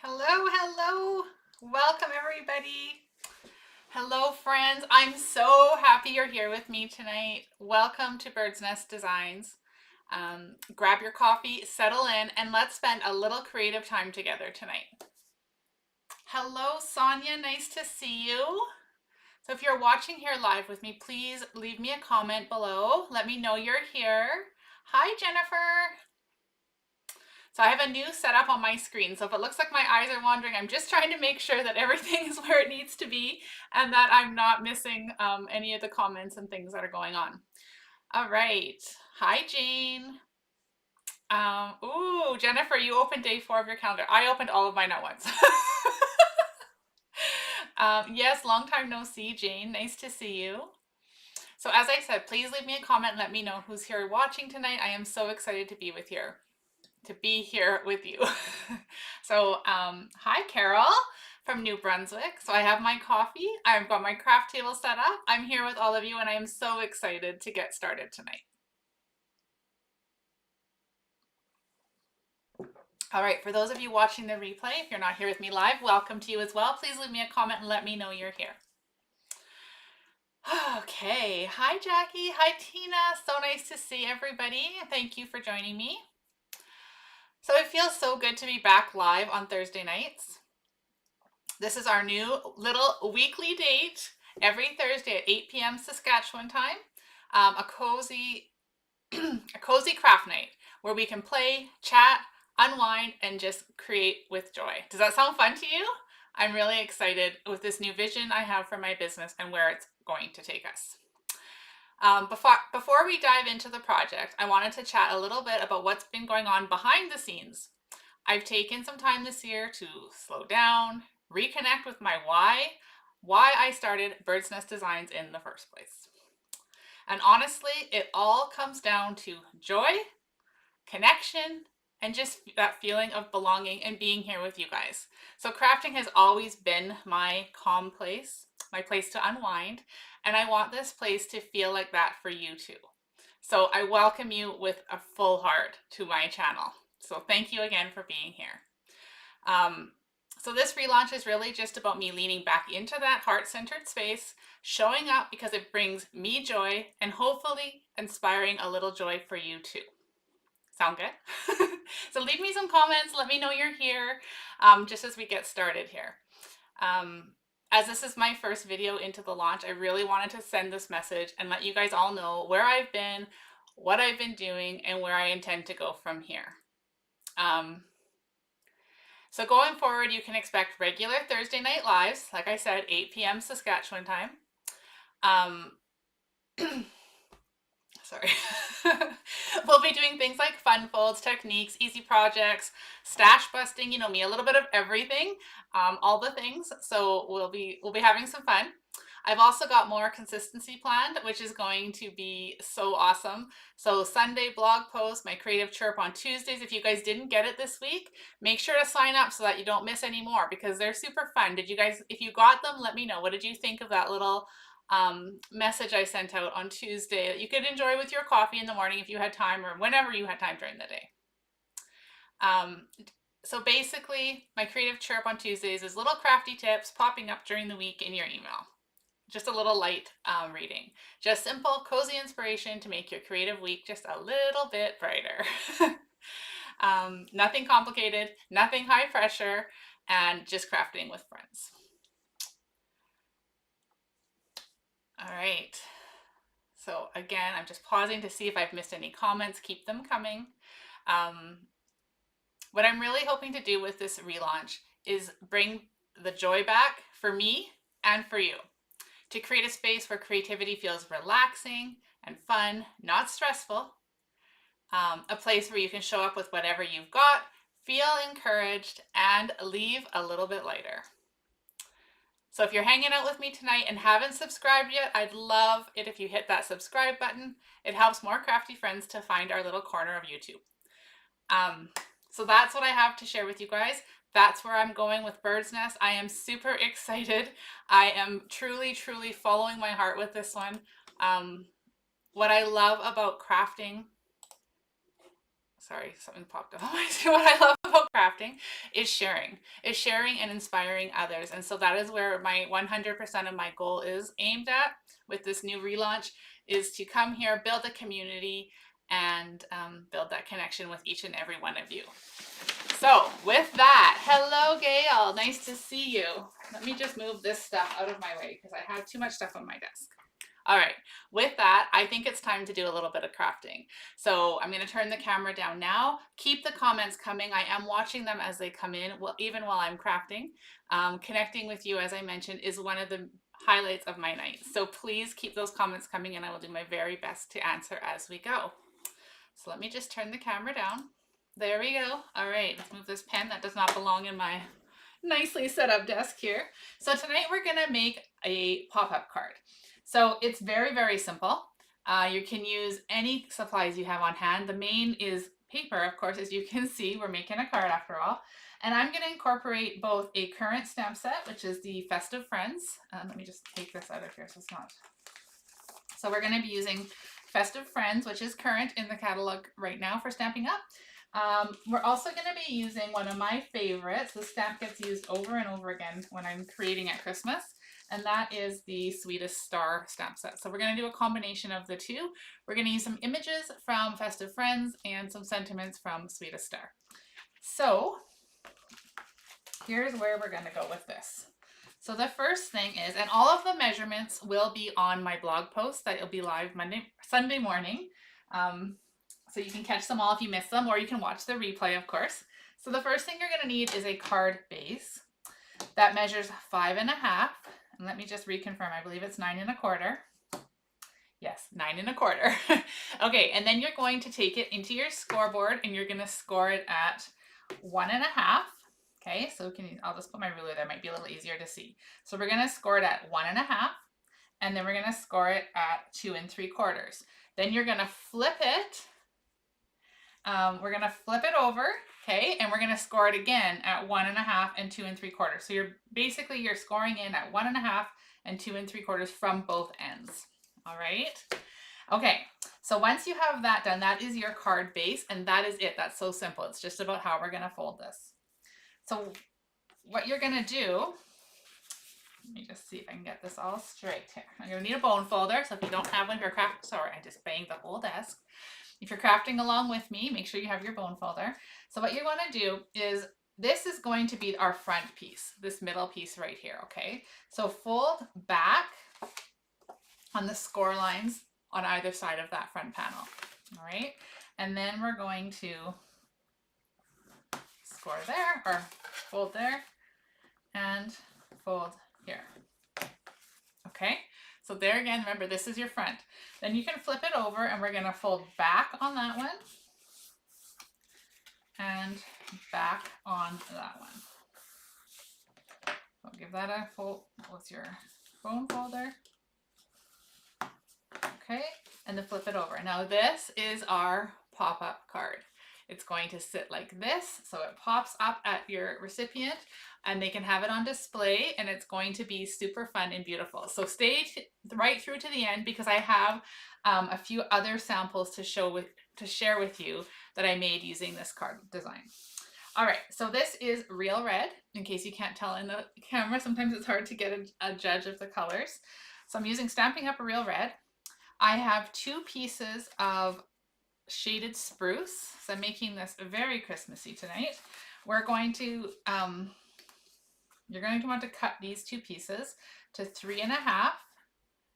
Hello, hello. Welcome, everybody. Hello, friends. I'm so happy you're here with me tonight. Welcome to Bird's Nest Designs. Grab your coffee, settle in, and let's spend a little creative time together tonight. Hello, Sonia. Nice to see you. So if you're watching here live with me, please leave me a comment below. Let me know you're here. Hi, Jennifer. So I have a new setup on my screen. So if it looks like my eyes are wandering, I'm just trying to make sure that everything is where it needs to be and that I'm not missing any of the comments and things that are going on. All right. Hi, Jane. Ooh, Jennifer, you opened day 4 of your calendar. I opened all of mine at once. Yes, long time no see, Jane. Nice to see you. So as I said, please leave me a comment and let me know who's here watching tonight. I am so excited to be here with you. So hi, Carol from New Brunswick. So I have my coffee, I've got my craft table set up, I'm here with all of you, and I am so excited to get started tonight. All right, for those of you watching the replay, if you're not here with me live, welcome to you as well. Please leave me a comment and let me know you're here. Okay, hi Jackie, hi Tina, so nice to see everybody. Thank you for joining me. So it feels so good to be back live on Thursday nights. This is our new little weekly date every Thursday at 8 p.m. Saskatchewan time, a cozy craft night where we can play, chat, unwind, and just create with joy. Does that sound fun to you? I'm really excited with this new vision I have for my business and where it's going to take us. Before we dive into the project, I wanted to chat a little bit about what's been going on behind the scenes. I've taken some time this year to slow down, reconnect with my why I started Bird's Nest Designs in the first place. And honestly, it all comes down to joy, connection, and just that feeling of belonging and being here with you guys. So crafting has always been my calm place, my place to unwind, and I want this place to feel like that for you too. So I welcome you with a full heart to my channel. So thank you again for being here. So this relaunch is really just about me leaning back into that heart-centered space, showing up because it brings me joy and hopefully inspiring a little joy for you too. Sound good? So leave me some comments. Let me know you're here just as we get started here. As this is my first video into the launch, I really wanted to send this message and let you guys all know where I've been, what I've been doing, and where I intend to go from here. So going forward, you can expect regular Thursday night lives, like I said, 8 p.m. Saskatchewan time. Sorry. We'll be doing things like fun folds, techniques, easy projects, stash busting, you know me, a little bit of everything, all the things. So we'll be having some fun. I've also got more consistency planned, which is going to be so awesome. So Sunday blog post, my creative chirp on Tuesdays. If you guys didn't get it this week, make sure to sign up so that you don't miss any more because they're super fun. Did you guys, if you got them, let me know. What did you think of that little message I sent out on Tuesday that you could enjoy with your coffee in the morning if you had time or whenever you had time during the day? So basically, my creative chirp on Tuesdays is little crafty tips popping up during the week in your email. Just a little light reading. Just simple, cozy inspiration to make your creative week just a little bit brighter. Nothing complicated, nothing high pressure, and just crafting with friends. All right. So again, I'm just pausing to see if I've missed any comments. Keep them coming. What I'm really hoping to do with this relaunch is bring the joy back for me and for you, to create a space where creativity feels relaxing and fun, not stressful, a place where you can show up with whatever you've got, feel encouraged, and leave a little bit lighter. So if you're hanging out with me tonight and haven't subscribed yet, I'd love it if you hit that subscribe button. It helps more crafty friends to find our little corner of YouTube. So that's what I have to share with you guys. That's where I'm going with Bird's Nest. I am super excited. I am truly, truly following my heart with this one. What I love about crafting, sorry, something popped up. What I love about crafting is sharing. Is sharing and inspiring others. And so that is where my 100% of my goal is aimed at with this new relaunch, is to come here, build a community, and build that connection with each and every one of you. So with that, hello Gail, nice to see you. Let me just move this stuff out of my way because I have too much stuff on my desk. All right, with that, I think it's time to do a little bit of crafting. So I'm gonna turn the camera down now. Keep the comments coming. I am watching them as they come in, well, even while I'm crafting. Connecting with you, as I mentioned, is one of the highlights of my night. So please keep those comments coming and I will do my very best to answer as we go. So let me just turn the camera down. There we go. All right, let's move this pen that does not belong in my nicely set up desk here. So tonight we're gonna make a pop-up card. So it's very, very simple. You can use any supplies you have on hand. The main is paper, of course, as you can see. We're making a card after all. And I'm going to incorporate both a current stamp set, which is the Festive Friends. Let me just take this out of here so it's not. So we're going to be using Festive Friends, which is current in the catalog right now for Stampin' Up. We're also going to be using one of my favorites. The stamp gets used over and over again when I'm creating at Christmas, and that is the Sweetest Star stamp set. So we're going to do a combination of the two. We're going to use some images from Festive Friends and some sentiments from Sweetest Star. So here's where we're going to go with this. So the first thing is, and all of the measurements will be on my blog post that will be live Sunday morning. So you can catch them all if you miss them, or you can watch the replay, of course. So the first thing you're going to need is a card base that measures 5 1/2. And let me just reconfirm. I believe it's 9 1/4. Yes, 9 1/4. Okay, and then you're going to take it into your scoreboard and you're going to score it at 1 1/2. Okay, so I'll just put my ruler there. Might be a little easier to see. So we're going to score it at 1 1/2, and then we're going to score it at 2 3/4. Then you're going to flip it. We're going to flip it over, okay, and we're going to score it again at 1 1/2 and 2 3/4. So you're scoring in at 1 1/2 and 2 3/4 from both ends. All right. Okay. So once you have that done, that is your card base, and that is it. That's so simple. It's just about how we're going to fold this. So what you're going to do, let me just see if I can get this all straight here. I'm going to need a bone folder. So if you don't have one, if you're crafting, sorry, I just banged the whole desk. If you're crafting along with me, make sure you have your bone folder. So what you want to do is, this is going to be our front piece, this middle piece right here, okay? So fold back on the score lines on either side of that front panel, all right? And then we're going to score there, or fold there, and fold here. Okay, so there again, remember this is your front. Then you can flip it over and we're going to fold back on that one and back on that one. So give that a fold with your bone folder. Okay, and then flip it over. Now this is our pop-up card. It's going to sit like this, so it pops up at your recipient and they can have it on display, and it's going to be super fun and beautiful. So stay right through to the end, because I have a few other samples to share with you that I made using this card design. All right, so this is real red, in case you can't tell in the camera. Sometimes it's hard to get a judge of the colors. So I'm using Stampin' Up! Real Red. I have 2 pieces of shaded spruce, so I'm making this very Christmassy tonight. We're going to you're going to want to cut these 2 pieces to 3 1/2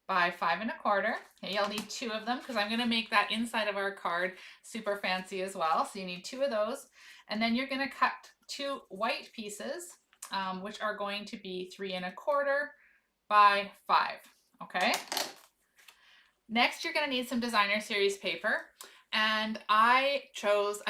by 5 1/4. Okay, you'll need 2 of them because I'm going to make that inside of our card super fancy as well. So you need 2 of those, and then you're going to cut 2 white pieces, which are going to be 3 1/4 by 5. Okay. Next, you're going to need some designer series paper. And I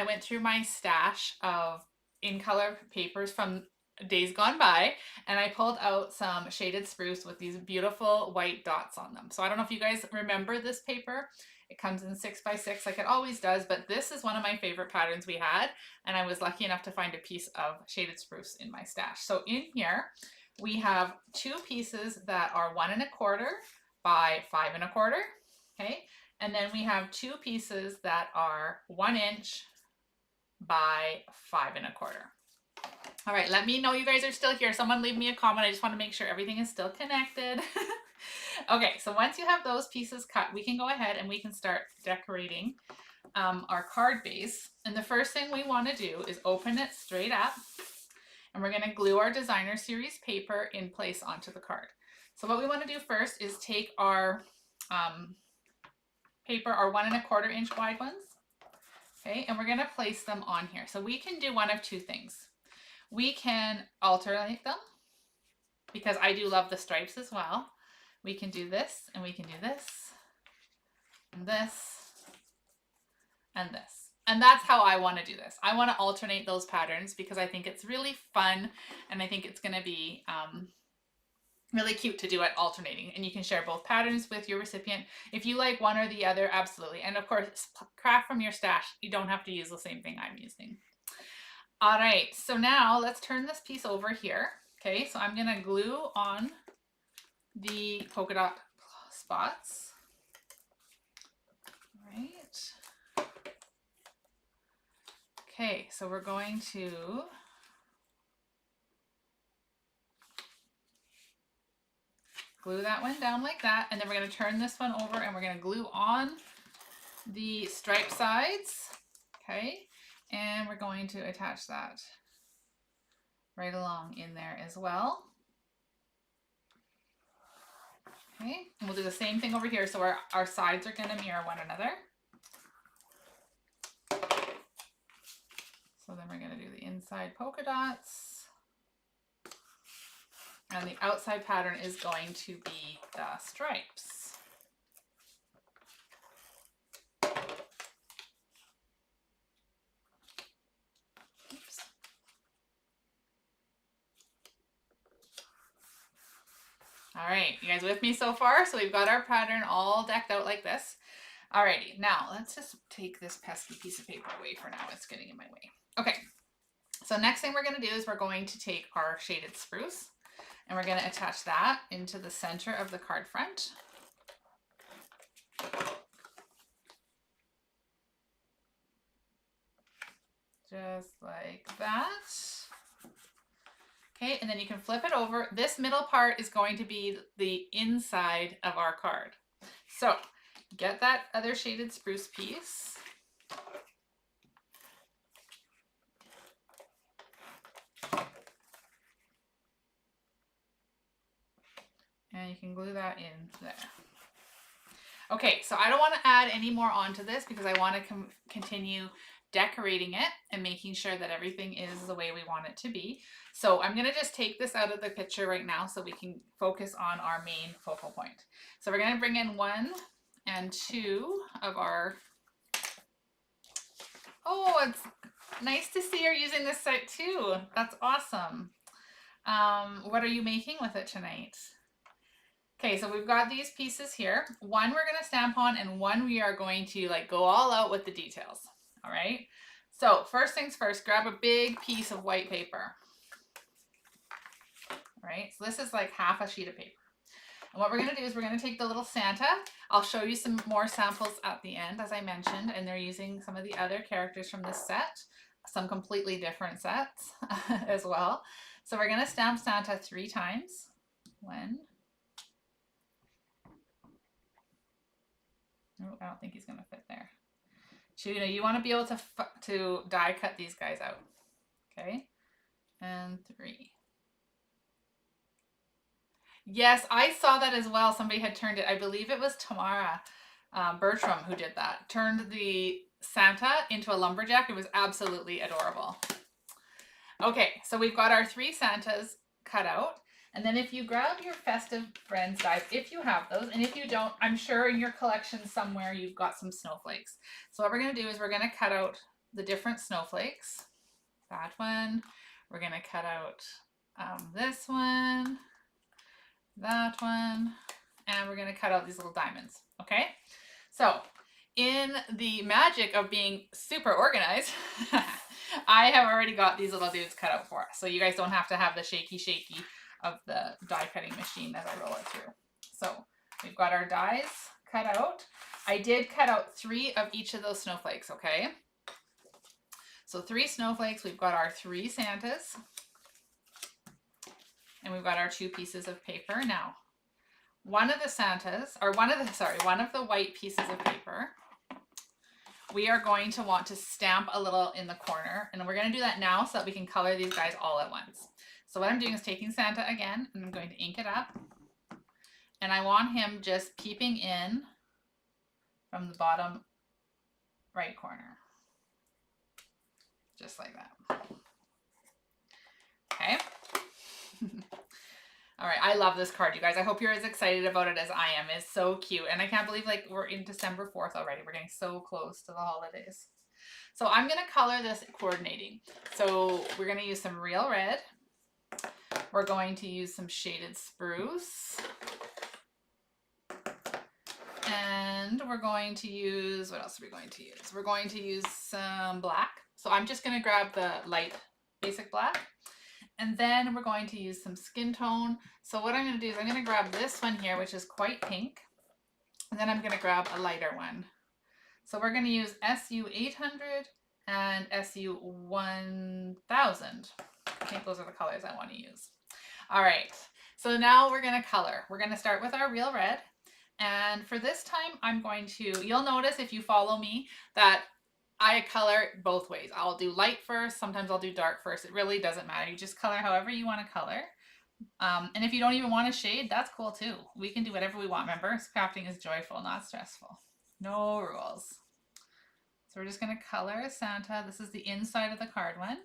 went through my stash of in color papers from days gone by, and I pulled out some shaded spruce with these beautiful white dots on them. So I don't know if you guys remember this paper. It comes in 6 by 6 like it always does, but this is one of my favorite patterns we had, and I was lucky enough to find a piece of shaded spruce in my stash. So in here, we have 2 pieces that are 1 1/4 by 5 1/4, okay? And then we have 2 pieces that are 1 inch by 5 1/4. All right, let me know you guys are still here. Someone leave me a comment. I just want to make sure everything is still connected. Okay, so once you have those pieces cut, we can go ahead and we can start decorating our card base. And the first thing we want to do is open it straight up, and we're going to glue our designer series paper in place onto the card. So what we want to do first is take our paper, our 1 1/4 inch wide ones, okay, and we're going to place them on here. So we can do one of two things. We can alternate them, because I do love the stripes as well. We can do this, and we can do this, and this, and this. And that's how I want to do this. I want to alternate those patterns because I think it's really fun, and I think it's going to be really cute to do it alternating. And you can share both patterns with your recipient. If you like one or the other, absolutely. And of course, craft from your stash. You don't have to use the same thing I'm using. All right, so now let's turn this piece over here. Okay, so I'm going to glue on the polka dot spots. All right. Okay, so we're going to glue that one down like that, and then we're going to turn this one over and we're going to glue on the stripe sides. Okay, and we're going to attach that right along in there as well. Okay, and we'll do the same thing over here. So our sides are going to mirror one another. So then we're going to do the inside polka dots. And the outside pattern is going to be the stripes. Oops. All right, you guys with me so far? So we've got our pattern all decked out like this. Alrighty, now let's just take this pesky piece of paper away for now. It's getting in my way. Okay, so next thing we're going to do is we're going to take our shaded spruce and we're going to attach that into the center of the card front. Just like that. Okay, and then you can flip it over. This middle part is going to be the inside of our card. So get that other shaded spruce piece. And you can glue that in there. Okay, so I don't want to add any more onto this because I want to continue decorating it and making sure that everything is the way we want it to be. So I'm going to just take this out of the picture right now so we can focus on our main focal point. So we're going to bring in 1 and 2 of our, oh, it's nice to see you're using this set too. That's awesome. What are you making with it tonight? Okay, so we've got these pieces here. One we're going to stamp on and one we are going to like go all out with the details. All right. So first things first, grab a big piece of white paper. All right. So this is like half a sheet of paper. And what we're going to do is we're going to take the little Santa. I'll show you some more samples at the end, as I mentioned, and they're using some of the other characters from this set, some completely different sets as well. So we're going to stamp Santa 3 times. 1. Oh, I don't think he's going to fit there. 2, you want to be able to die cut these guys out. Okay. And 3. Yes, I saw that as well. Somebody had turned it. I believe it was Tamara Bertram who did that. Turned the Santa into a lumberjack. It was absolutely adorable. Okay, so we've got our 3 Santas cut out. And then if you grab your Festive Friends dies, if you have those, and if you don't, I'm sure in your collection somewhere you've got some snowflakes. So what we're going to do is we're going to cut out the different snowflakes. That one. We're going to cut out this one, that one, and we're going to cut out these little diamonds. Okay? So in the magic of being super organized, I have already got these little dudes cut out for us. So you guys don't have to have the shaky of the die cutting machine as I roll it through. So we've got our dies cut out. I did cut out 3 of each of those snowflakes, okay? So 3 snowflakes, we've got our 3 Santas, and we've got our 2 pieces of paper. Now, one of the Santas, or one of the white pieces of paper, we are going to want to stamp a little in the corner, and we're going to do that now so that we can color these guys all at once. So what I'm doing is taking Santa again, and I'm going to ink it up, and I want him just peeping in from the bottom right corner, just like that. Okay. All right, I love this card, you guys. I hope you're as excited about it as I am. It's so cute, and I can't believe like we're in December 4th already. We're getting so close to the holidays. So I'm gonna color this coordinating. So we're gonna use some real red. We're going to use some shaded spruce. And we're going to use, what else are we going to use? We're going to use some black. So I'm just gonna grab the light basic black. And then we're going to use some skin tone. So what I'm going to do is I'm going to grab this one here, which is quite pink. And then I'm going to grab a lighter one. So we're going to use SU 800 and SU 1000. I think those are the colors I want to use. All right. So now we're going to color. We're going to start with our real red. And for this time, I'm going to, you'll notice if you follow me that I color both ways. I'll do light first. Sometimes I'll do dark first. It really doesn't matter. You just color however you want to color. And if you don't even want to shade, that's cool too. We can do whatever we want. Remember, crafting is joyful, not stressful. No rules. So we're just going to color Santa. This is the inside of the card one.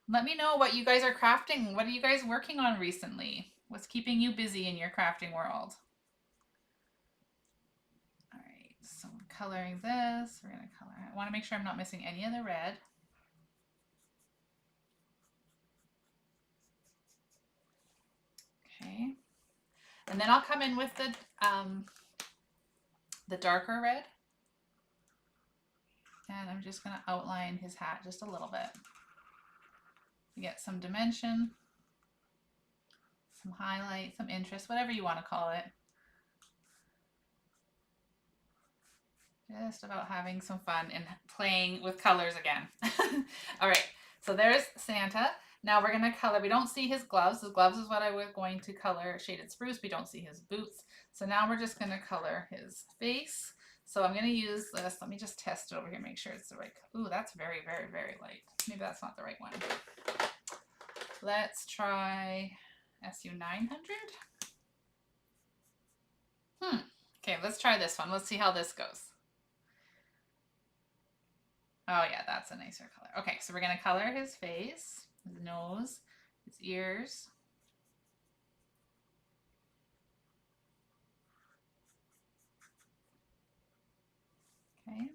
Let me know what you guys are crafting. What are you guys working on recently? What's keeping you busy in your crafting world? So I'm coloring this. We're going to color. I want to make sure I'm not missing any of the red. Okay. And then I'll come in with the darker red. And I'm just going to outline his hat just a little bit. To get some dimension, some highlight, some interest, whatever you want to call it. Just about having some fun and playing with colors again. All right, so there's Santa. Now we're going to color. We don't see his gloves. His gloves is what I was going to color shaded spruce. We don't see his boots. So now we're just going to color his face. So I'm going to use this. Let me just test it over here, make sure it's the right. Ooh, that's very, very, very light. Maybe that's not the right one. Let's try SU 900. Okay, let's try this one. Let's see how this goes. Oh yeah, that's a nicer color. Okay, so we're going to color his face, his nose, his ears. Okay.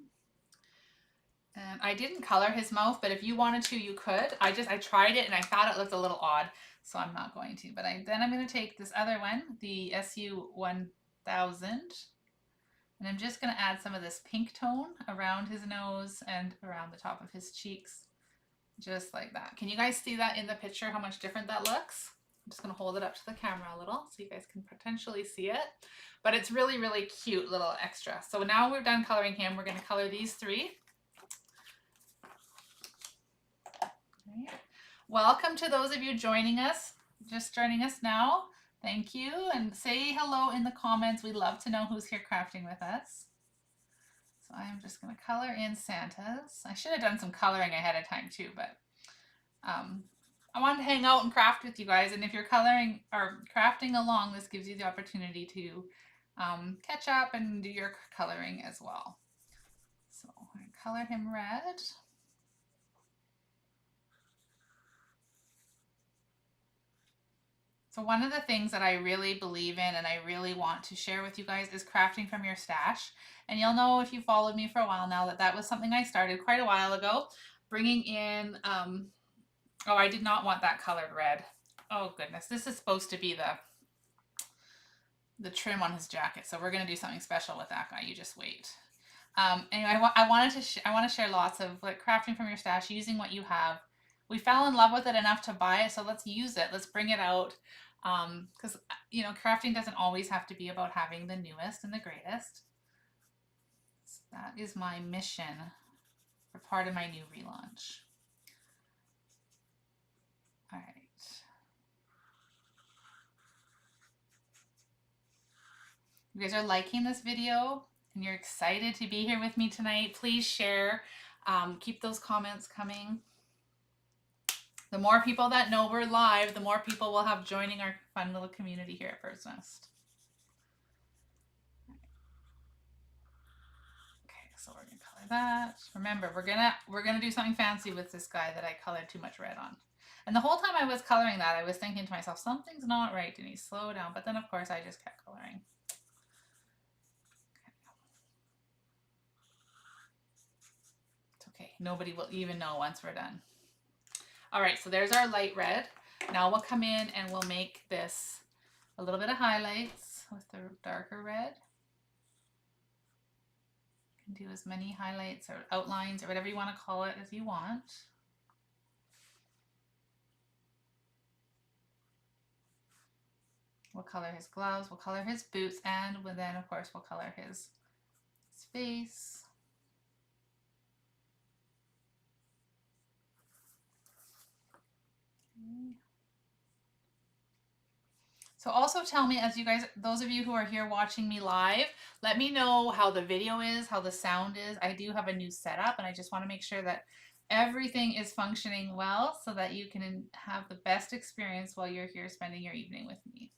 And I didn't color his mouth, but if you wanted to, you could. I tried it and I thought it looked a little odd, so I'm not going to. But then I'm going to take this other one, the SU 1000. And I'm just going to add some of this pink tone around his nose and around the top of his cheeks. Just like that. Can you guys see that in the picture, how much different that looks? I'm just going to hold it up to the camera a little so you guys can potentially see it. But it's really, really cute little extra. So now we're done coloring him. We're going to color these three. Okay. Welcome to those of you joining us, just joining us now. Thank you, and say hello in the comments. We'd love to know who's here crafting with us. So I'm just going to color in Santa's. I should have done some coloring ahead of time too, but I wanted to hang out and craft with you guys. And if you're coloring or crafting along, this gives you the opportunity to catch up and do your coloring as well. So I'm going to color him red. So one of the things that I really believe in and I really want to share with you guys is crafting from your stash. And you'll know if you followed me for a while now that that was something I started quite a while ago, bringing in, oh, I did not want that colored red. Oh goodness, this is supposed to be the trim on his jacket. So we're going to do something special with that guy. You just wait. Anyway, I want to share lots of like crafting from your stash, using what you have. We fell in love with it enough to buy it, so let's use it. Let's bring it out. Because, you know, crafting doesn't always have to be about having the newest and the greatest. So that is my mission for part of my new relaunch. All right. You guys are liking this video and you're excited to be here with me tonight. Please share. Keep those comments coming. The more people that know we're live, the more people we'll have joining our fun little community here at Bird's Nest. Okay, so we're gonna color that. Remember, we're gonna do something fancy with this guy that I colored too much red on. And the whole time I was coloring that, I was thinking to myself, something's not right, Denise, slow down. But then of course I just kept coloring. It's okay, nobody will even know once we're done. All right, so there's our light red. Now we'll come in and we'll make this a little bit of highlights with the darker red. You can do as many highlights or outlines or whatever you want to call it as you want. We'll color his gloves, we'll color his boots, and then of course we'll color his face. So also tell me, as you guys, those of you who are here watching me live, let me know how the video is, how the sound is. I do have a new setup and I just want to make sure that everything is functioning well so that you can have the best experience while you're here spending your evening with me.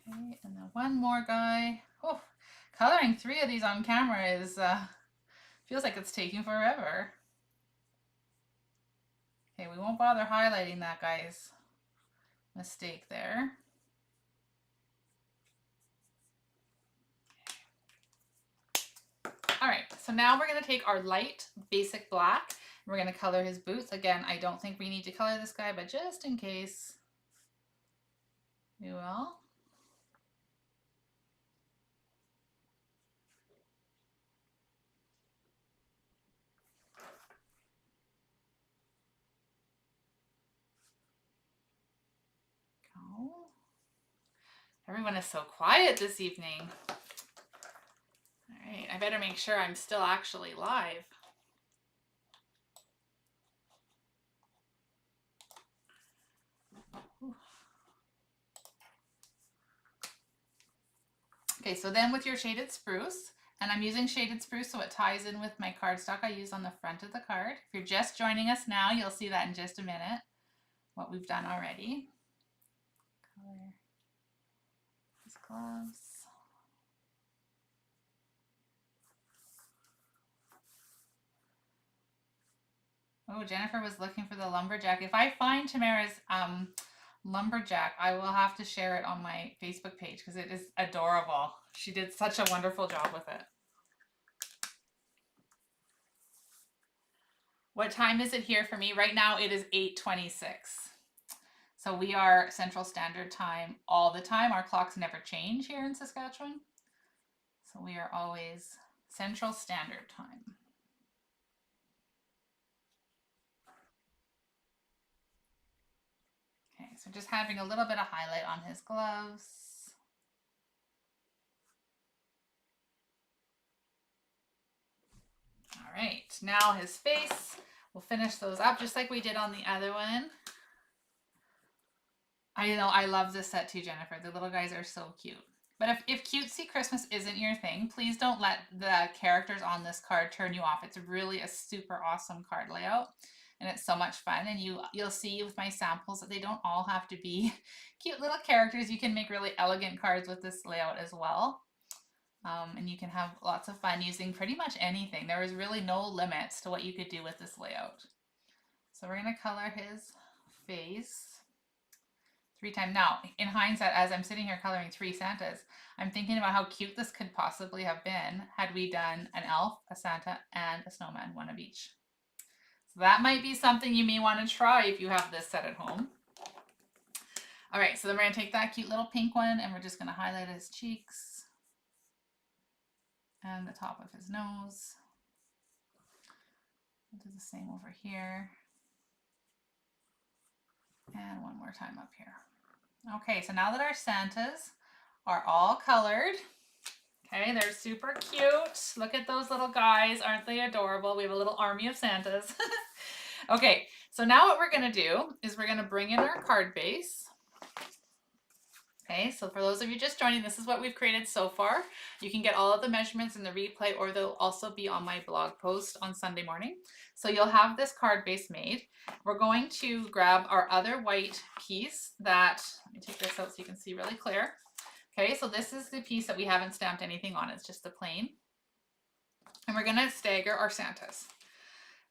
Okay, and then one more guy. Oh, coloring 3 of these on camera is feels like it's taking forever. Okay, we won't bother highlighting that guy's mistake there. All right, so now we're gonna take our light basic black. We're gonna color his boots. Again, I don't think we need to color this guy, but just in case, we will. Go. Everyone is so quiet this evening. All right, I better make sure I'm still actually live. Okay, so then with your shaded spruce, and I'm using shaded spruce so it ties in with my cardstock I use on the front of the card. If you're just joining us now, you'll see that in just a minute, what we've done already. Color his gloves. Oh, Jennifer was looking for the lumberjack. If I find Tamara's lumberjack, I will have to share it on my Facebook page because it is adorable. She did such a wonderful job with it. What time is it here for me? Right now it is 8:26. So we are Central Standard Time all the time. Our clocks never change here in Saskatchewan. So we are always Central Standard Time. Okay, so just having a little bit of highlight on his gloves. All right, now his face. We'll finish those up just like we did on the other one. I know, I love this set too, Jennifer. The little guys are so cute. But if cutesy Christmas isn't your thing, please don't let the characters on this card turn you off. It's really a super awesome card layout and it's so much fun. And you'll see with my samples that they don't all have to be cute little characters. You can make really elegant cards with this layout as well. And you can have lots of fun using pretty much anything. There is really no limits to what you could do with this layout. So we're going to color his face 3 times. Now, in hindsight, as I'm sitting here coloring 3 Santas, I'm thinking about how cute this could possibly have been had we done an elf, a Santa, and a snowman, one of each. So that might be something you may want to try if you have this set at home. All right, so then we're going to take that cute little pink one and we're just going to highlight his cheeks and the top of his nose. We'll do the same over here. And one more time up here. Okay, so now that our Santas are all colored, okay, they're super cute. Look at those little guys. Aren't they adorable? We have a little army of Santas. Okay, so now what we're going to do is we're going to bring in our card base. Okay, so for those of you just joining, this is what we've created so far. You can get all of the measurements in the replay, or they'll also be on my blog post on Sunday morning. So you'll have this card base made. We're going to grab our other white piece that, let me take this out so you can see really clear. Okay, so this is the piece that we haven't stamped anything on. It's just the plain. And we're gonna stagger our Santas.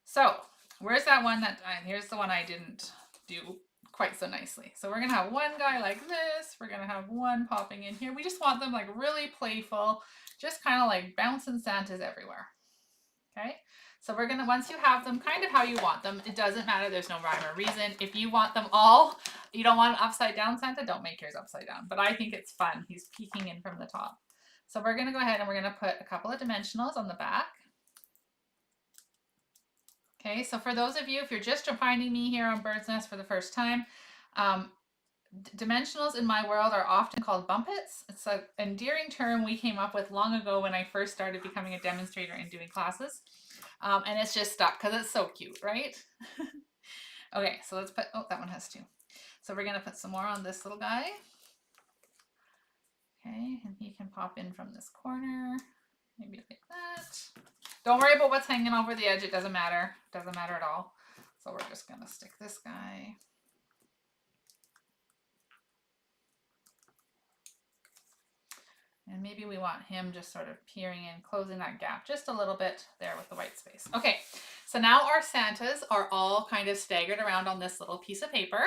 So where's that one that, here's the one I didn't do quite so nicely. So we're gonna have one guy like this. We're gonna have one popping in here. We just want them like really playful, just kind of like bouncing Santas everywhere. Okay, so we're gonna, once you have them kind of how you want them, it doesn't matter, there's no rhyme or reason. If you want them all, you don't want an upside down Santa, don't make yours upside down. But I think it's fun. He's peeking in from the top. So we're gonna go ahead and we're gonna put a couple of dimensionals on the back. Okay, so for those of you, if you're just finding me here on Bird's Nest for the first time, dimensionals in my world are often called bumpets. It's an endearing term we came up with long ago when I first started becoming a demonstrator and doing classes. And it's just stuck because it's so cute, right? Okay, so let's put, oh, that one has two. So we're gonna put some more on this little guy. Okay, and he can pop in from this corner, maybe like that. Don't worry about what's hanging over the edge, it doesn't matter. It doesn't matter at all. So we're just gonna stick this guy. And maybe we want him just sort of peering in, closing that gap just a little bit there with the white space. Okay, so now our Santas are all kind of staggered around on this little piece of paper.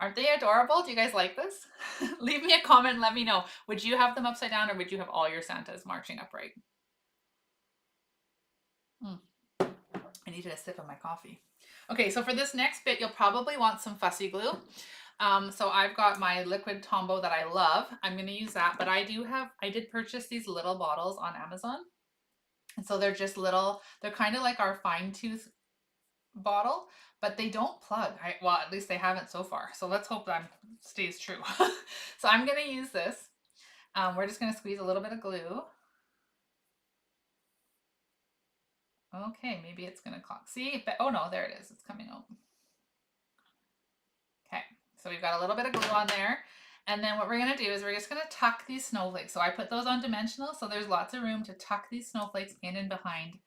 Aren't they adorable? Do you guys like this? Leave me a comment and let me know. Would you have them upside down, or would you have all your Santas marching upright? I needed a sip of my coffee. Okay, so for this next bit, you'll probably want some fussy glue. So I've got my liquid Tombow that I love. I'm going to use that, but I did purchase these little bottles on Amazon. And so they're just little, they're kind of like our fine tooth bottle, but they don't plug. Well, at least they haven't so far. So let's hope that stays true. So I'm going to use this. We're just going to squeeze a little bit of glue. Okay, maybe it's going to clog. See, oh no, there it is. It's coming out. Okay, so we've got a little bit of glue on there. And then what we're going to do is we're just going to tuck these snowflakes. So I put those on dimensional, so there's lots of room to tuck these snowflakes in and behind.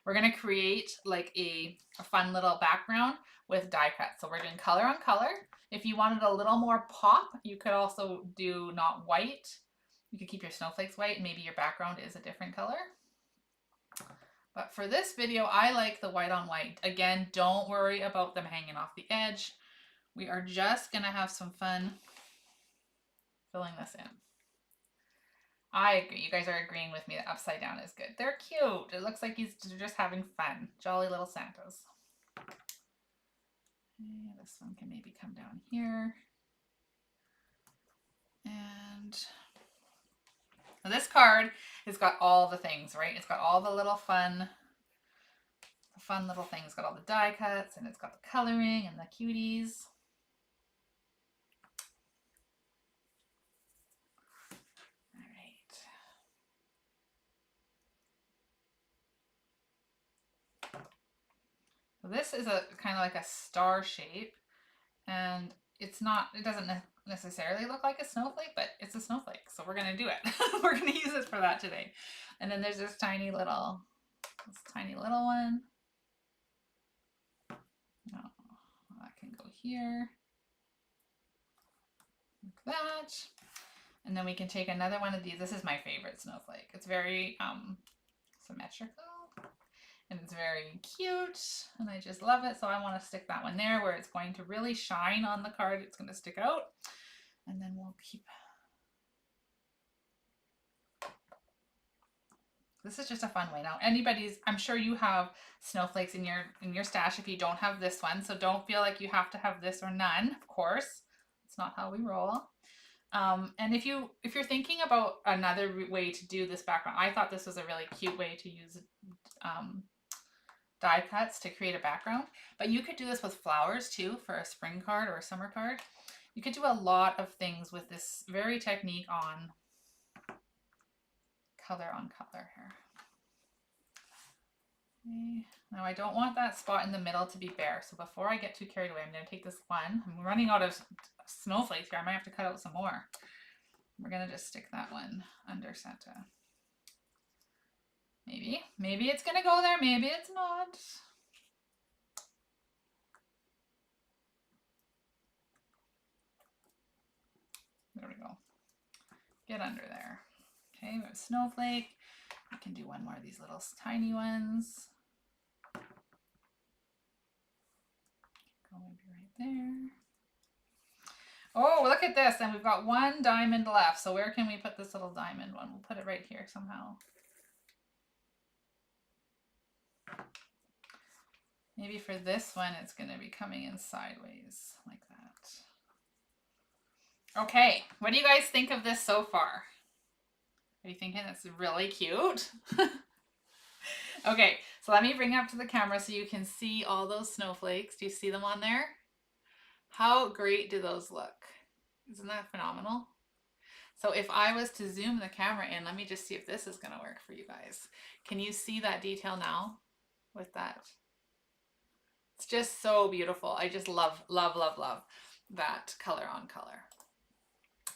We're going to create like a fun little background with die cut. So we're doing color on color. If you wanted a little more pop, you could also do not white. You could keep your snowflakes white. Maybe your background is a different color. But for this video, I like the white on white. Again, don't worry about them hanging off the edge. We are just going to have some fun filling this in. I agree. You guys are agreeing with me that upside down is good. They're cute. It looks like he's just having fun. Jolly little Santas. Okay, this one can maybe come down here. And this card has got all the things, right? It's got all the little fun little things. It's got all the die cuts, and it's got the coloring and the cuties. So this is a kind of like a star shape, and it doesn't necessarily look like a snowflake, but it's a snowflake. So we're going to do it. We're going to use it for that today. And then there's this tiny little one. No, that can go here. Like that. And then we can take another one of these. This is my favorite snowflake. It's very symmetrical. And it's very cute, and I just love it. So I want to stick that one there where it's going to really shine on the card. It's going to stick out, and then we'll keep. This is just a fun way. Now, I'm sure you have snowflakes in your stash if you don't have this one. So don't feel like you have to have this or none. Of course, it's not how we roll. And if you're thinking about another way to do this background, I thought this was a really cute way to use die cuts to create a background, but you could do this with flowers too for a spring card or a summer card. You could do a lot of things with this very technique on color here. Okay. Now I don't want that spot in the middle to be bare, so before I get too carried away, I'm going to take this one. I'm running out of snowflakes here. I might have to cut out some more. We're going to just stick that one under Santa. Maybe it's going to go there, maybe it's not. There we go. Get under there. Okay, we have a snowflake. We can do one more of these little tiny ones. Go maybe right there. Oh, look at this. And we've got one diamond left. So where can we put this little diamond one? We'll put it right here somehow. Maybe for this one, it's going to be coming in sideways like that. Okay, what do you guys think of this so far? Are you thinking it's really cute? Okay, so let me bring it up to the camera so you can see all those snowflakes. Do you see them on there? How great do those look? Isn't that phenomenal? So if I was to zoom the camera in, let me just see if this is going to work for you guys. Can you see that detail now with that? It's just so beautiful. I just love, love, love, love that color on color.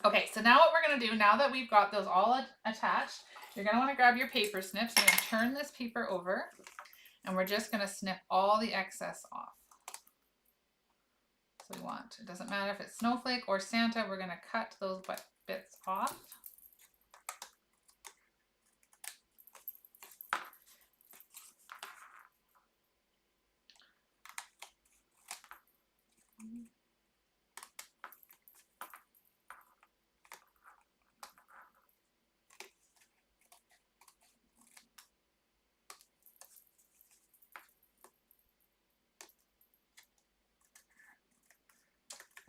Okay, so now what we're going to do, now that we've got those all attached, you're going to want to grab your paper snips. You're going to turn this paper over, and we're just going to snip all the excess off. So we want, it doesn't matter if it's snowflake or Santa, we're going to cut those bits off.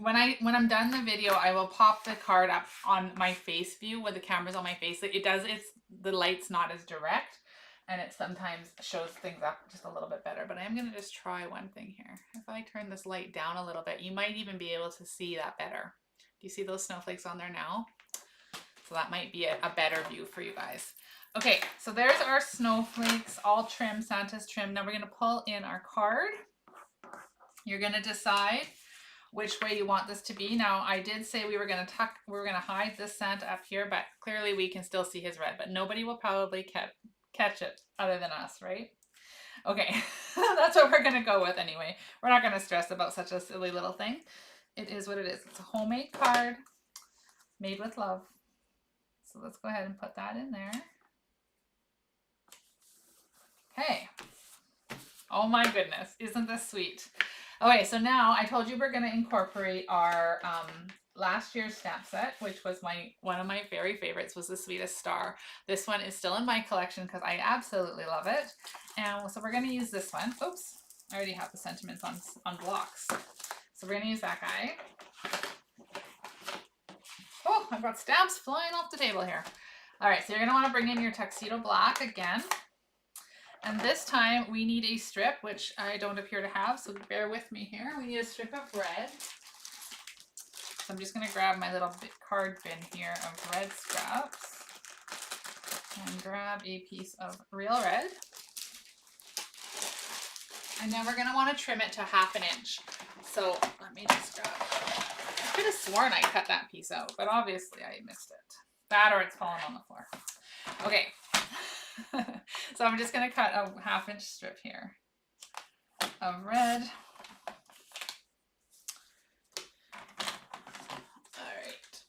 When I'm done the video, I will pop the card up on my face view when the camera's on my face. The light's not as direct, and it sometimes shows things up just a little bit better. But I am going to just try one thing here. If I turn this light down a little bit, you might even be able to see that better. Do you see those snowflakes on there now? So that might be a better view for you guys. Okay, so there's our snowflakes all trimmed, Santa's trimmed. Now we're going to pull in our card. You're going to decide which way you want this to be. Now I did say we were going to hide this Santa up here, but clearly we can still see his red, but nobody will probably catch it other than us, right? Okay, that's what we're going to go with anyway. We're not going to stress about such a silly little thing. It is what it is. It's a homemade card made with love. So let's go ahead and put that in there. Okay. Oh my goodness, isn't this sweet? Okay, so now I told you we're going to incorporate our last year's stamp set, which was one of my very favorites, was the Sweetest Star. This one is still in my collection because I absolutely love it. And so we're going to use this one. Oops, I already have the sentiments on blocks. So we're going to use that guy. Oh, I've got stamps flying off the table here. All right, so you're going to want to bring in your tuxedo black again. And this time we need a strip, which I don't appear to have, so bear with me here. We need a strip of red. So I'm just going to grab my little card bin here of red scraps and grab a piece of real red. And then we're going to want to trim it to 1/2 inch. So let me just grab, I could have sworn I cut that piece out, but obviously I missed it. That or it's fallen on the floor. Okay. So I'm just going to cut a 1/2 inch strip here of red. All right.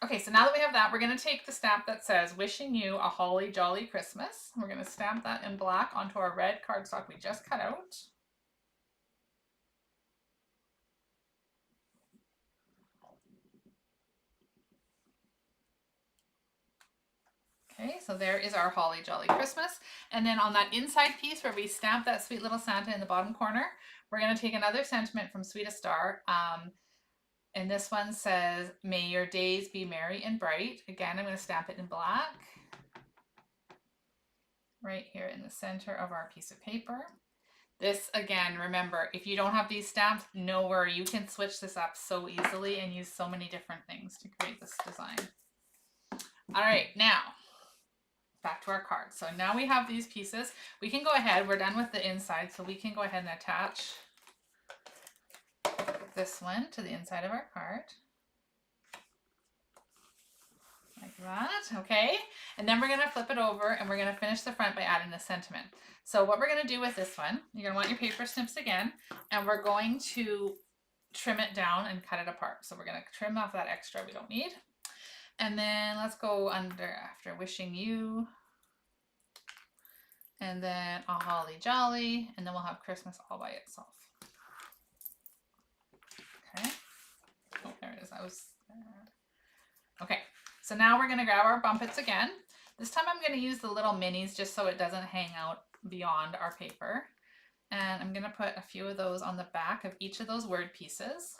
Okay, so now that we have that, we're going to take the stamp that says "Wishing you a holly jolly Christmas." We're going to stamp that in black onto our red cardstock we just cut out. Okay, so there is our holly jolly Christmas. And then on that inside piece where we stamped that sweet little Santa in the bottom corner, we're going to take another sentiment from Sweetest Star. And this one says, "May your days be merry and bright." Again, I'm going to stamp it in black right here in the center of our piece of paper. This, again, remember, if you don't have these stamped, no worry. You can switch this up so easily and use so many different things to create this design. All right, now back to our card. So now we have these pieces. We can go ahead, we're done with the inside, so we can go ahead and attach this one to the inside of our card. Like that, okay? And then we're gonna flip it over and we're gonna finish the front by adding the sentiment. So what we're gonna do with this one, you're gonna want your paper snips again, and we're going to trim it down and cut it apart. So we're gonna trim off that extra we don't need. And then let's go under after wishing you. And then a holly jolly, and then we'll have Christmas all by itself. Okay. Oh, there it is. Okay. So now we're going to grab our bumpets again. This time I'm going to use the little minis just so it doesn't hang out beyond our paper. And I'm going to put a few of those on the back of each of those word pieces.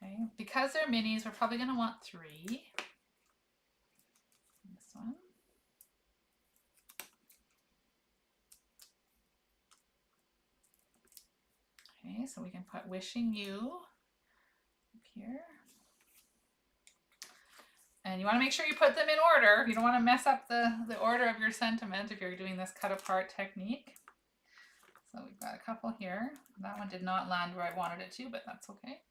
Okay. Because they're minis, we're probably going to want 3. This one. Okay, so we can put wishing you up here. And you want to make sure you put them in order. You don't want to mess up the order of your sentiment if you're doing this cut apart technique. So we've got a couple here. That one did not land where I wanted it to, but that's okay.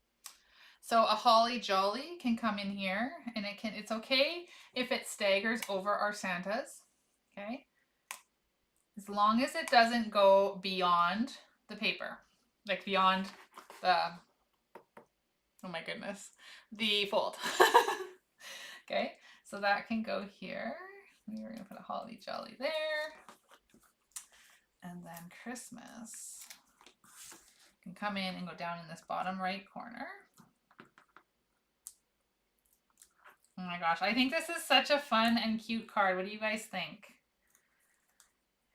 So a holly jolly can come in here, and it's okay if it staggers over our Santas, okay? As long as it doesn't go beyond the paper, like beyond the, oh my goodness, the fold. Okay, so that can go here. We're gonna put a holly jolly there. And then Christmas can come in and go down in this bottom right corner. Oh my gosh, I think this is such a fun and cute card. What do you guys think?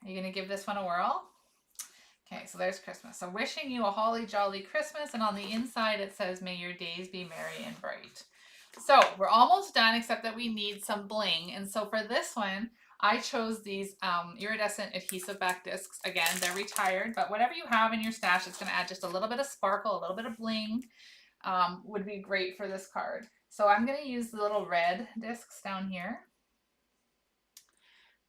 Are you gonna give this one a whirl? Okay, so there's Christmas. So wishing you a holly jolly Christmas, and on the inside it says, may your days be merry and bright. So we're almost done, except that we need some bling. And so for this one, I chose these iridescent adhesive back discs. Again, they're retired, but whatever you have in your stash, it's going to add just a little bit of sparkle, a little bit of bling, would be great for this card. So I'm going to use the little red discs down here.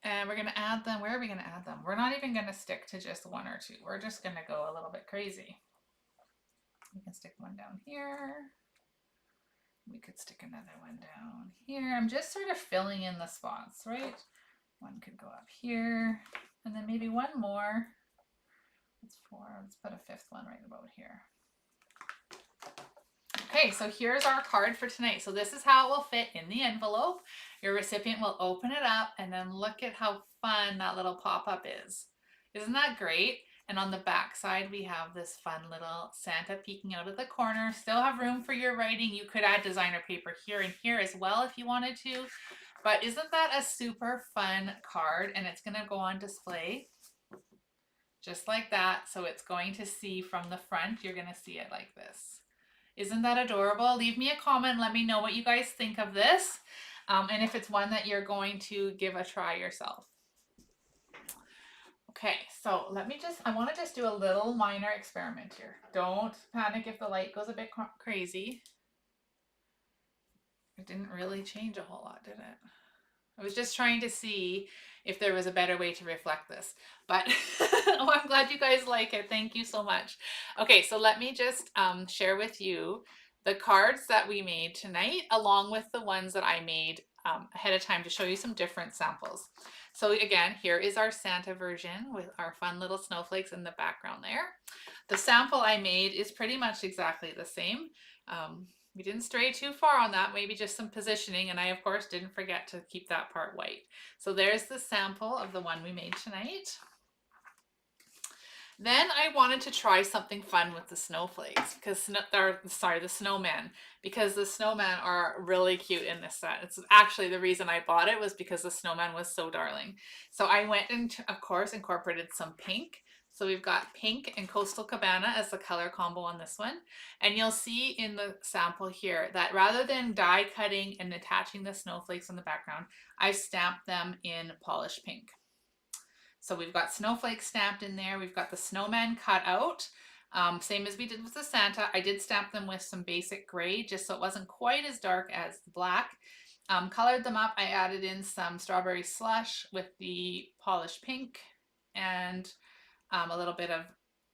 And we're going to add them. Where are we going to add them? We're not even going to stick to just 1 or 2. We're just going to go a little bit crazy. We can stick one down here. We could stick another one down here. I'm just sort of filling in the spots, right? One could go up here, and then maybe one more. That's 4. Let's put a 5th one right about here. Okay, so here's our card for tonight. So this is how it will fit in the envelope. Your recipient will open it up, and then look at how fun that little pop-up is. Isn't that great? And on the back side, we have this fun little Santa peeking out of the corner. Still have room for your writing. You could add designer paper here and here as well if you wanted to. But isn't that a super fun card? And it's going to go on display just like that. So it's going to see from the front. You're going to see it like this. Isn't that adorable? Leave me a comment. Let me know what you guys think of this. And if it's one that you're going to give a try yourself. Okay, so I want to just do a little minor experiment here. Don't panic if the light goes a bit crazy. It didn't really change a whole lot, did it? I was just trying to see if there was a better way to reflect this, but oh, I'm glad you guys like it. Thank you so much. Okay, so let me just share with you the cards that we made tonight, along with the ones that I made ahead of time to show you some different samples. So again, here is our Santa version with our fun little snowflakes in the background there. The sample I made is pretty much exactly the same. We didn't stray too far on that, maybe just some positioning, and I of course didn't forget to keep that part white. So there's the sample of the one we made tonight. Then I wanted to try something fun with the snowflakes, because the snowmen, because the snowmen are really cute in this set. It's actually the reason I bought it was because the snowman was so darling. So I went and of course incorporated some pink. So we've got pink and Coastal Cabana as the color combo on this one. And you'll see in the sample here that rather than die cutting and attaching the snowflakes in the background, I've stamped them in polished pink. So we've got snowflakes stamped in there. We've got the snowman cut out. Same as we did with the Santa. I did stamp them with some basic gray just so it wasn't quite as dark as the black. Colored them up. I added in some strawberry slush with the polished pink and a little bit of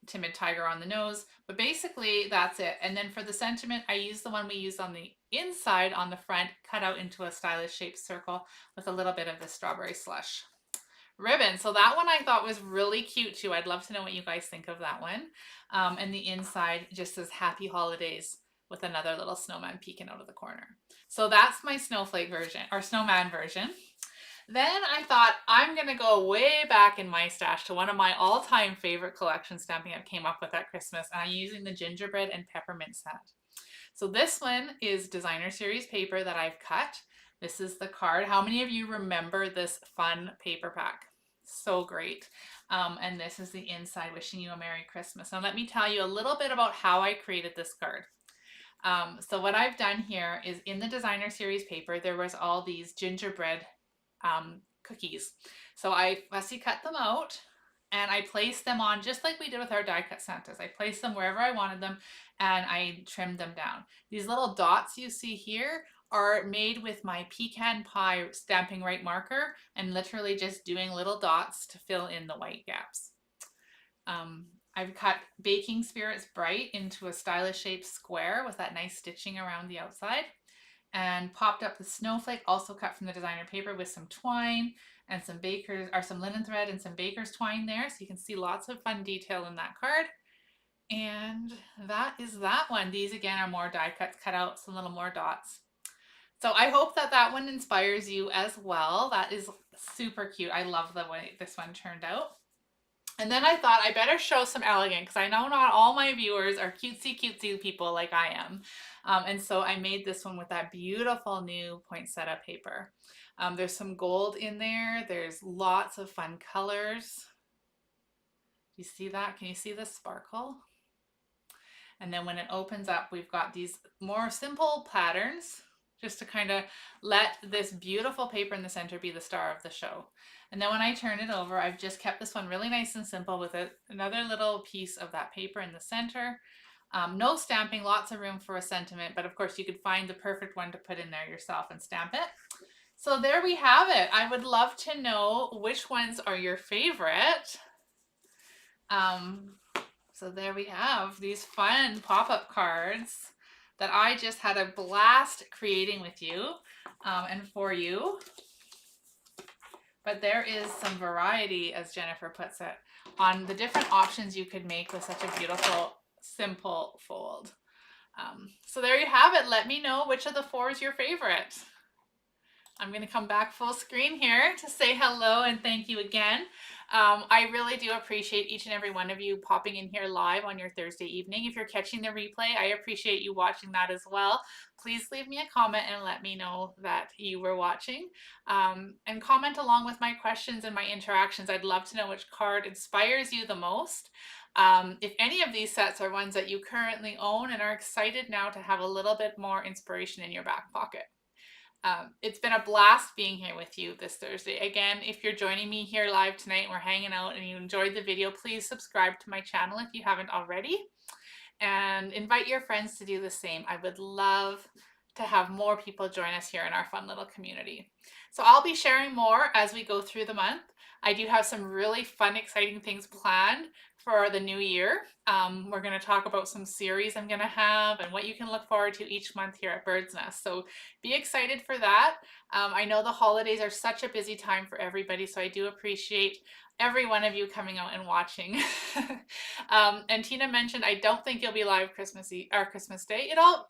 timid tiger on the nose, but basically that's it. And then for the sentiment, I used the one we used on the inside on the front, cut out into a stylish shaped circle with a little bit of the strawberry slush ribbon. So that one I thought was really cute too. I'd love to know what you guys think of that one. And the inside just says happy holidays with another little snowman peeking out of the corner. So that's my snowflake version or snowman version. Then I thought I'm going to go way back in my stash to one of my all-time favorite collection Stampin' Up came up with at Christmas, and I'm using the gingerbread and peppermint set. So this one is designer series paper that I've cut. This is the card. How many of you remember this fun paper pack? So great. And this is the inside, wishing you a Merry Christmas. Now let me tell you a little bit about how I created this card. So what I've done here is in the designer series paper, there was all these gingerbread cookies. So I fussy cut them out and I placed them on just like we did with our die cut Santas. I placed them wherever I wanted them and I trimmed them down. These little dots you see here are made with my pecan pie stamping right marker and literally just doing little dots to fill in the white gaps. I've cut Baking Spirits Bright into a stylish shaped square with that nice stitching around the outside, and popped up the snowflake, also cut from the designer paper with some twine and some some linen thread and some baker's twine there. So you can see lots of fun detail in that card. And that is that one. These again are more die cuts, cut out some little more dots. So I hope that that one inspires you as well. That is super cute. I love the way this one turned out. And then I thought I better show some elegant because I know not all my viewers are cutesy people like I am. And so I made this one with that beautiful new poinsettia paper. There's some gold in there. There's lots of fun colors. You see that? Can you see the sparkle? And then when it opens up, we've got these more simple patterns just to kind of let this beautiful paper in the center be the star of the show. And then when I turn it over, I've just kept this one really nice and simple with another little piece of that paper in the center. No stamping, lots of room for a sentiment, but of course you could find the perfect one to put in there yourself and stamp it. So there we have it. I would love to know which ones are your favorite. So there we have these fun pop-up cards that I just had a blast creating with you and for you. But there is some variety, as Jennifer puts it, on the different options you could make with such a beautiful, simple fold. So there you have it. Let me know which of the four is your favorite. I'm going to come back full screen here to say hello and thank you again. I really do appreciate each and every one of you popping in here live on your Thursday evening. If you're catching the replay, I appreciate you watching that as well. Please leave me a comment and let me know that you were watching. And comment along with my questions and my interactions. I'd love to know which card inspires you the most. If any of these sets are ones that you currently own and are excited now to have a little bit more inspiration in your back pocket. It's been a blast being here with you this Thursday. Again, if you're joining me here live tonight and we're hanging out and you enjoyed the video, please subscribe to my channel if you haven't already. And invite your friends to do the same. I would love to have more people join us here in our fun little community. So I'll be sharing more as we go through the month. I do have some really fun, exciting things planned for the new year. We're going to talk about some series I'm going to have and what you can look forward to each month here at Bird's Nest. So be excited for that. I know the holidays are such a busy time for everybody, so I do appreciate every one of you coming out and watching. And Tina mentioned, I don't think you'll be live Christmas Day.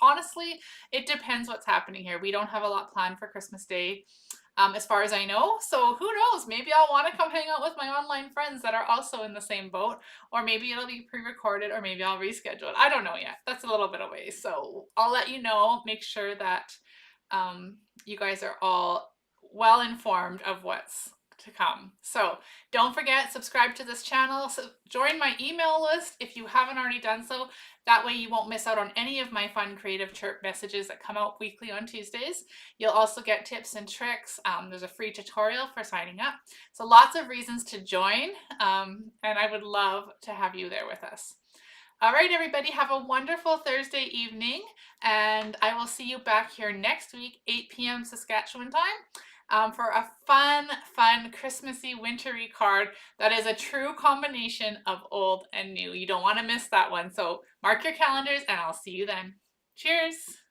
Honestly, it depends what's happening here. We don't have a lot planned for Christmas Day. As far as I know. So who knows, maybe I'll want to come hang out with my online friends that are also in the same boat, or maybe it'll be pre-recorded, or maybe I'll reschedule it. I don't know yet. That's a little bit away. So I'll let you know, make sure that you guys are all well informed of what's to come. So don't forget, subscribe to this channel. So join my email list if you haven't already done so. That way you won't miss out on any of my fun creative chirp messages that come out weekly on Tuesdays. You'll also get tips and tricks. There's a free tutorial for signing up. So lots of reasons to join, and I would love to have you there with us. All right, everybody, have a wonderful Thursday evening, and I will see you back here next week, 8 p.m. Saskatchewan time, for a fun, Christmassy, wintry card that is a true combination of old and new. You don't want to miss that one. So mark your calendars, and I'll see you then. Cheers.